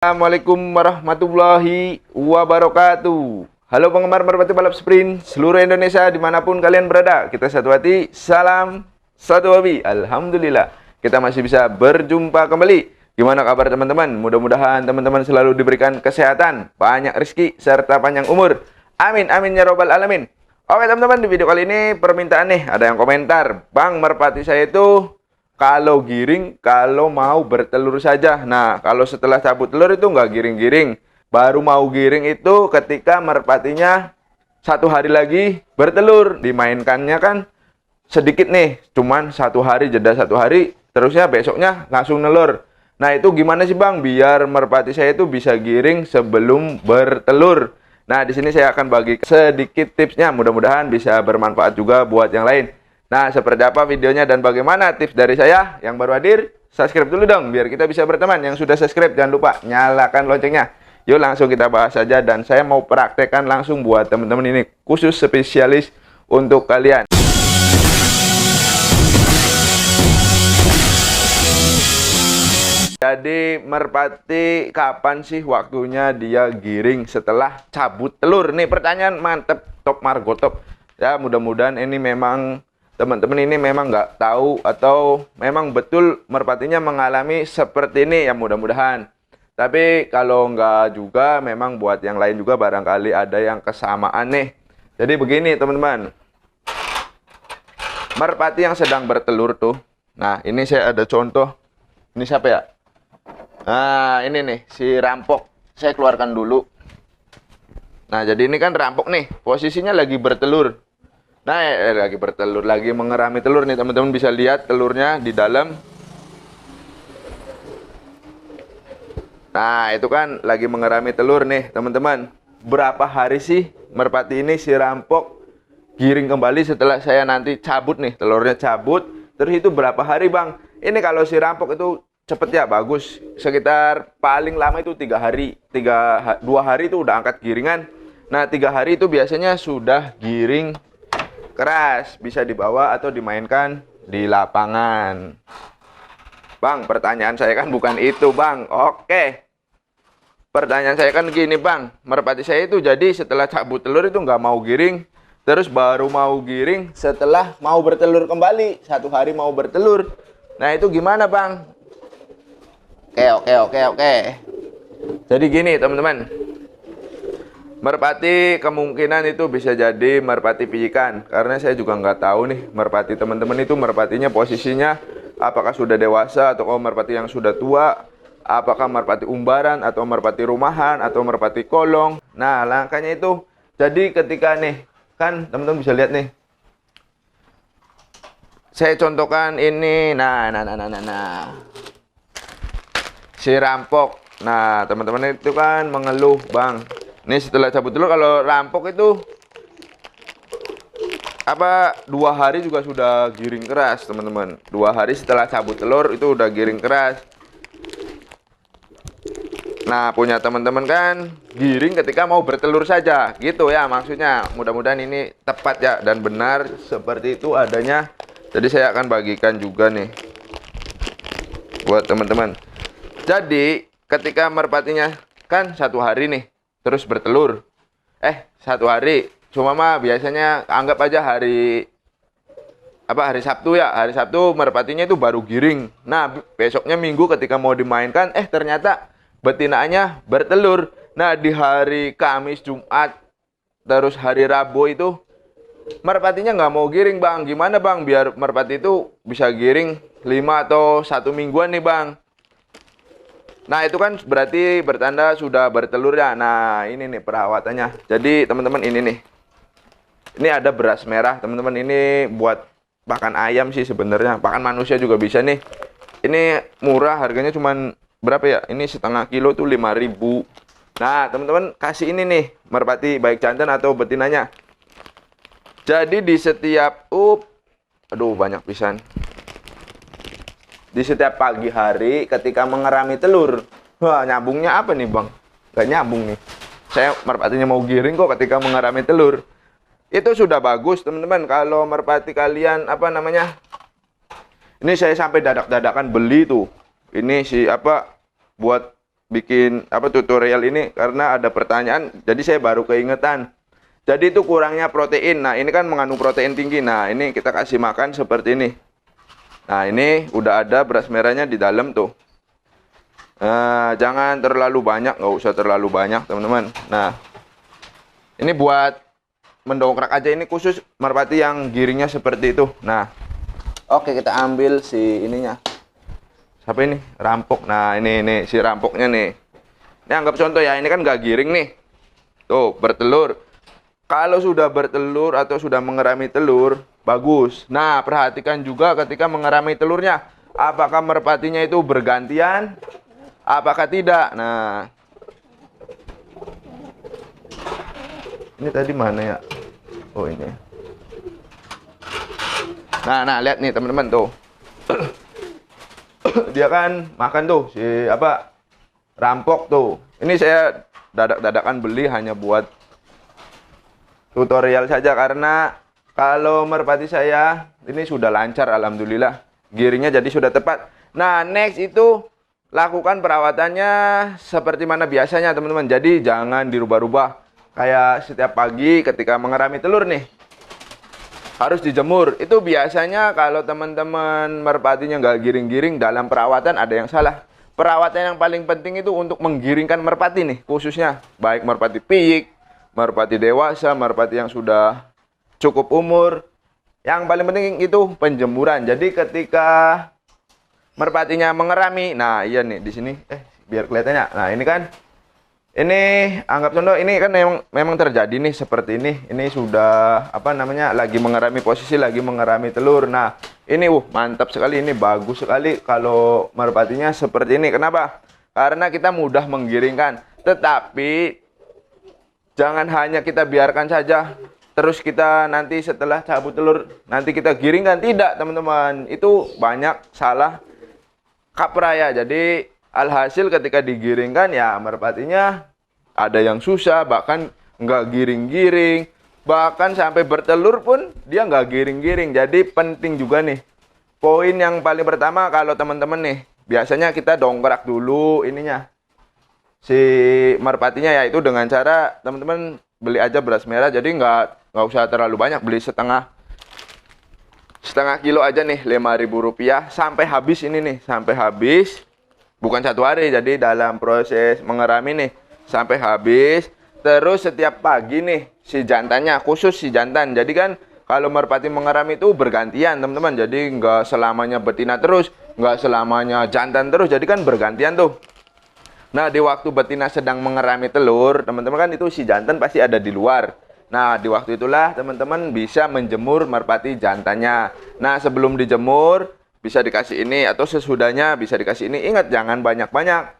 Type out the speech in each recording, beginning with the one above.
Assalamualaikum warahmatullahi wabarakatuh. Halo penggemar merpati balap sprint seluruh Indonesia dimanapun kalian berada. Kita satu hati, salam satu hobi. Alhamdulillah kita masih bisa berjumpa kembali. Gimana kabar teman-teman? Mudah-mudahan teman-teman selalu diberikan kesehatan, banyak rezeki, serta panjang umur. Amin, amin ya robbal alamin. Oke teman-teman, di video kali ini permintaan nih. Ada yang komentar, Bang, merpati saya itu kalau giring, kalau mau bertelur saja. Nah, kalau setelah cabut telur itu nggak giring-giring. Baru mau giring itu ketika merpatinya satu hari lagi bertelur. Dimainkannya kan sedikit nih, cuman satu hari, jeda satu hari, terusnya besoknya langsung nelur. Nah, itu gimana sih Bang, biar merpati saya itu bisa giring sebelum bertelur? Nah, di sini saya akan bagi sedikit tipsnya, mudah-mudahan bisa bermanfaat juga buat yang lain. Nah, seperti apa videonya dan bagaimana tips dari saya? Yang baru hadir, subscribe dulu dong, biar kita bisa berteman. Yang sudah subscribe, jangan lupa nyalakan loncengnya. Yuk langsung kita bahas saja, dan saya mau praktekkan langsung buat teman-teman ini, khusus spesialis untuk kalian. Jadi merpati kapan sih waktunya dia giring setelah cabut telur? Nih pertanyaan mantep, top Margo top. Ya mudah-mudahan ini memang teman-teman ini memang nggak tahu atau memang betul merpatinya mengalami seperti ini, ya mudah-mudahan. Tapi kalau nggak juga, memang buat yang lain juga barangkali ada yang kesamaan nih. Jadi begini teman-teman, merpati yang sedang bertelur tuh. Nah ini saya ada contoh. Ini siapa ya? Nah ini nih si rampok. Saya keluarkan dulu. Nah jadi ini kan rampok nih, posisinya lagi bertelur. Nah, lagi bertelur, lagi mengerami telur nih teman-teman, bisa lihat telurnya di dalam. Nah, itu kan lagi mengerami telur nih teman-teman. Berapa hari sih merpati ini si rampok giring kembali setelah saya nanti cabut nih, telurnya cabut. Terus itu berapa hari Bang? Ini kalau si rampok itu cepet ya, bagus. Sekitar paling lama itu 3 hari. 2 hari itu udah angkat giringan. Nah, 3 hari itu biasanya sudah giring keras, bisa dibawa atau dimainkan di lapangan. Bang, pertanyaan saya kan bukan itu Bang. Oke, pertanyaan saya kan gini Bang, merpati saya itu jadi setelah cabut telur itu nggak mau giring, terus baru mau giring setelah mau bertelur kembali, 1 hari mau bertelur. Nah itu gimana Bang? Oke. Jadi gini teman-teman, merpati kemungkinan itu bisa jadi merpati pijikan, karena saya juga nggak tahu nih merpati teman-teman itu merpatinya posisinya apakah sudah dewasa atau merpati yang sudah tua, apakah merpati umbaran atau merpati rumahan atau merpati kolong. Nah langkahnya itu, jadi ketika nih kan teman-teman bisa lihat nih, saya contohkan ini. Nah si rampok. Nah teman-teman itu kan mengeluh Bang, ini setelah cabut telur, kalau rampok itu 2 hari juga sudah giring keras teman-teman. 2 hari setelah cabut telur itu udah giring keras. Nah punya teman-teman kan giring ketika mau bertelur saja gitu ya maksudnya. Mudah-mudahan ini tepat ya dan benar seperti itu adanya. Jadi saya akan bagikan juga nih buat teman-teman. Jadi ketika merpatinya kan 1 hari nih terus bertelur, 1 hari, cuma mah biasanya anggap aja hari Sabtu ya, hari Sabtu merpatinya itu baru giring. Nah besoknya Minggu ketika mau dimainkan, ternyata betinanya bertelur. Nah di hari Kamis, Jumat, terus hari Rabu itu merpatinya nggak mau giring Bang. Gimana Bang biar merpati itu bisa giring 5 atau 1 mingguan nih Bang? Nah itu kan berarti bertanda sudah bertelur ya. Nah ini nih perawatannya. Jadi teman-teman ini nih, ini ada beras merah teman-teman. Ini buat pakan ayam sih sebenarnya, pakan manusia juga bisa nih. Ini murah, harganya cuman berapa ya, ini setengah kilo tuh 5.000. Nah teman-teman kasih ini nih merpati baik jantan atau betinanya. Jadi di setiap aduh banyak pisan, di setiap pagi hari ketika mengerami telur. Wah nyambungnya apa nih Bang? Gak nyambung nih, saya merpatinya mau giring kok ketika mengerami telur. Itu sudah bagus teman-teman. Kalau merpati kalian ini saya sampai dadak-dadakan beli tuh. Ini buat bikin apa tutorial ini karena ada pertanyaan, jadi saya baru keingetan. Jadi itu kurangnya protein. Nah, ini kan mengandung protein tinggi. Nah, ini kita kasih makan seperti ini. Nah, ini udah ada beras merahnya di dalam tuh. Nah, jangan terlalu banyak, nggak usah terlalu banyak, teman-teman. Nah, ini buat mendongkrak aja, ini khusus merpati yang giringnya seperti itu. Nah, oke, kita ambil si ininya. Siapa ini? Rampok. Nah, ini si rampoknya nih. Ini anggap contoh ya, ini kan nggak giring nih. Tuh, bertelur. Kalau sudah bertelur atau sudah mengerami telur, bagus. Nah, perhatikan juga ketika mengerami telurnya. Apakah merpatinya itu bergantian? Apakah tidak? Nah, ini tadi mana ya? Oh, ini. Nah, lihat nih teman-teman tuh. Dia kan makan tuh si apa? Rampok tuh. Ini saya dadak-dadakan beli hanya buat tutorial saja, karena kalau merpati saya ini sudah lancar, alhamdulillah. Giringnya jadi sudah tepat. Nah, next itu lakukan perawatannya seperti mana biasanya, teman-teman. Jadi jangan dirubah-rubah. Kayak setiap pagi ketika mengerami telur nih, harus dijemur. Itu biasanya kalau teman-teman merpatinya nggak giring-giring, dalam perawatan ada yang salah. Perawatan yang paling penting itu untuk menggiringkan merpati nih, khususnya baik merpati piyik, merpati dewasa, merpati yang sudah cukup umur. Yang paling penting itu penjemuran. Jadi ketika merpatinya mengerami, nah iya nih di sini, biar kelihatannya. Nah, ini kan, ini anggap contoh, ini kan memang terjadi nih seperti ini. Ini sudah apa namanya, lagi mengerami, posisi lagi mengerami telur. Nah, ini mantap sekali, ini bagus sekali kalau merpatinya seperti ini. Kenapa? Karena kita mudah menggiringkan. Tetapi jangan hanya kita biarkan saja, terus kita nanti setelah cabut telur nanti kita giringkan. Tidak, teman-teman, itu banyak salah kaprah ya. Jadi alhasil ketika digiringkan ya merpatinya ada yang susah, bahkan nggak giring-giring, bahkan sampai bertelur pun dia nggak giring-giring. Jadi penting juga nih, poin yang paling pertama, kalau teman-teman nih, biasanya kita dongkrak dulu ininya, si merpatinya, yaitu dengan cara teman-teman beli aja beras merah. Jadi nggak usah terlalu banyak, beli setengah kilo aja nih, Rp5.000 sampai habis ini nih, sampai habis, bukan satu hari. Jadi dalam proses mengerami nih sampai habis. Terus setiap pagi nih si jantannya, khusus si jantan. Jadi kan kalau merpati mengerami itu bergantian, teman-teman. Jadi nggak selamanya betina terus, nggak selamanya jantan terus. Jadi kan bergantian tuh. Nah, di waktu betina sedang mengerami telur, teman-teman, kan itu si jantan pasti ada di luar. Nah, di waktu itulah teman-teman bisa menjemur merpati jantannya. Nah, sebelum dijemur bisa dikasih ini, atau sesudahnya bisa dikasih ini. Ingat, jangan banyak-banyak.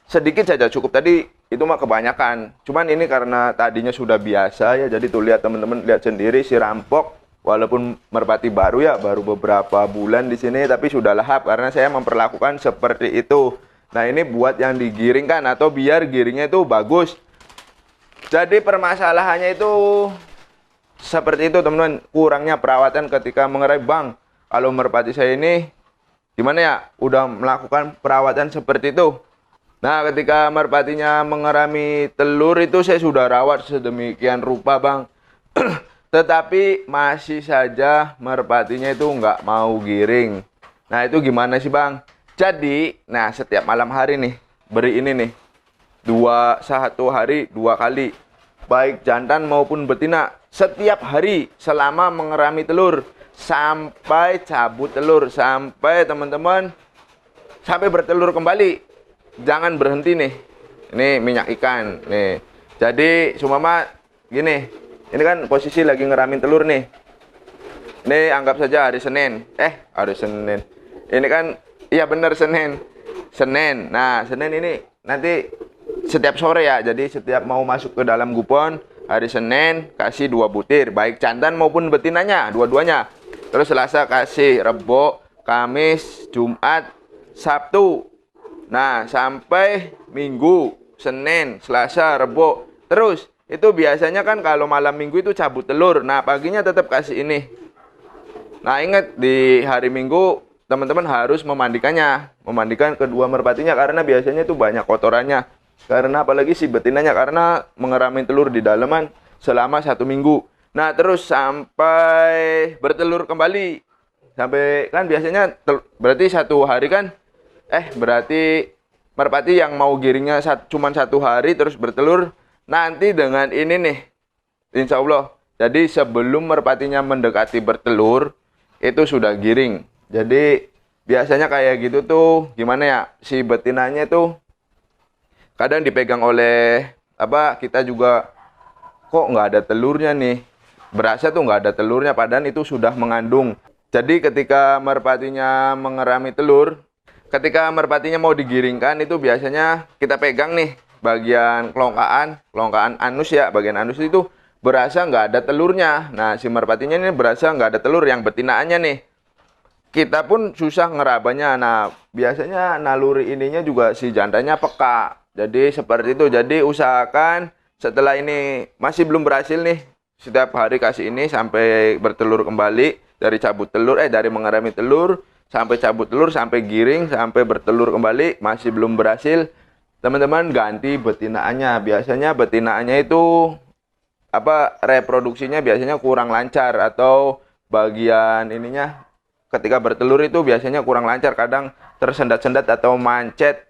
Sedikit saja cukup. Tadi itu mah kebanyakan. Cuman ini karena tadinya sudah biasa ya. Jadi tuh lihat teman-teman, lihat sendiri si rampok. Walaupun merpati baru ya, baru beberapa bulan di sini, tapi sudah lahap karena saya memperlakukan seperti itu. Nah, ini buat yang digiringkan atau biar giringnya itu bagus. Jadi permasalahannya itu seperti itu, teman-teman. Kurangnya perawatan ketika mengerami. Bang, kalau merpati saya ini gimana ya? Udah melakukan perawatan seperti itu. Nah, ketika merpatinya mengerami telur itu saya sudah rawat sedemikian rupa, Bang. Tetapi masih saja merpatinya itu nggak mau giring. Nah, itu gimana sih, Bang? Jadi, nah setiap malam hari nih, beri ini nih, satu hari 2 kali, baik jantan maupun betina, setiap hari selama mengerami telur, sampai cabut telur, sampai teman-teman, sampai bertelur kembali. Jangan berhenti nih, ini minyak ikan, nih. Jadi, sumama gini, ini kan posisi lagi ngeramin telur nih. Ini anggap saja hari Senin, hari Senin, ini kan, iya bener Senin. Nah, Senin ini nanti setiap sore ya. Jadi setiap mau masuk ke dalam gupon hari Senin kasih 2 butir, baik jantan maupun betinanya, dua-duanya. Terus Selasa kasih, Rebo, Kamis, Jumat, Sabtu. Nah, sampai Minggu, Senin, Selasa, Rebo. Terus itu biasanya kan kalau malam Minggu itu cabut telur. Nah, paginya tetap kasih ini. Nah, ingat di hari Minggu teman-teman harus memandikannya, memandikan kedua merpatinya karena biasanya itu banyak kotorannya. Karena apalagi si betinanya karena mengerami telur di dalaman selama 1 minggu. Nah, terus sampai bertelur kembali. Sampai kan biasanya berarti 1 hari kan berarti merpati yang mau giringnya cuma 1 hari terus bertelur. Nanti dengan ini nih, insya Allah. Jadi sebelum merpatinya mendekati bertelur, itu sudah giring. Jadi biasanya kayak gitu tuh, gimana ya, si betinanya tuh kadang dipegang oleh kita juga, kok nggak ada telurnya nih. Berasa tuh nggak ada telurnya, padahal itu sudah mengandung. Jadi ketika merpatinya mengerami telur, ketika merpatinya mau digiringkan itu biasanya kita pegang nih bagian kelongkaan anus ya, bagian anus itu berasa nggak ada telurnya. Nah, si merpatinya ini berasa nggak ada telur, yang betinaannya nih. Kita pun susah ngerabanya. Nah, biasanya naluri ininya juga si jandanya peka. Jadi seperti itu. Jadi usahakan setelah ini masih belum berhasil nih, setiap hari kasih ini sampai bertelur kembali, dari cabut telur dari mengerami telur sampai cabut telur sampai giring sampai bertelur kembali masih belum berhasil, teman-teman ganti betinaannya. Biasanya betinaannya itu reproduksinya biasanya kurang lancar, atau bagian ininya ketika bertelur itu biasanya kurang lancar, kadang tersendat-sendat atau mancet.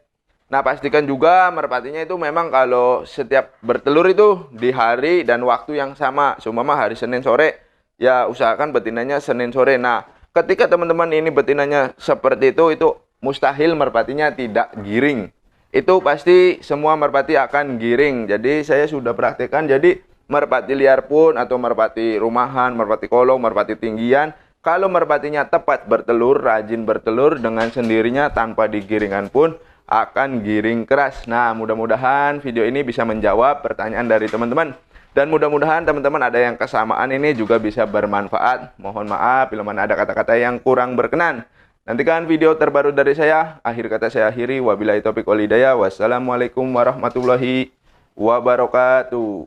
Nah, pastikan juga merpatinya itu memang kalau setiap bertelur itu di hari dan waktu yang sama. Seumpama hari Senin sore, ya usahakan betinanya Senin sore. Nah, ketika teman-teman ini betinanya seperti itu mustahil merpatinya tidak giring. Itu pasti semua merpati akan giring. Jadi saya sudah praktekkan. Jadi merpati liar pun, atau merpati rumahan, merpati kolong, merpati tinggian, kalau merpatinya tepat bertelur, rajin bertelur, dengan sendirinya tanpa digiringan pun akan giring keras. Nah, mudah-mudahan video ini bisa menjawab pertanyaan dari teman-teman. Dan mudah-mudahan teman-teman ada yang kesamaan ini juga bisa bermanfaat. Mohon maaf bila mana ada kata-kata yang kurang berkenan. Nantikan video terbaru dari saya. Akhir kata saya akhiri. Wabillahi taufiq wal hidayah. Wassalamualaikum warahmatullahi wabarakatuh.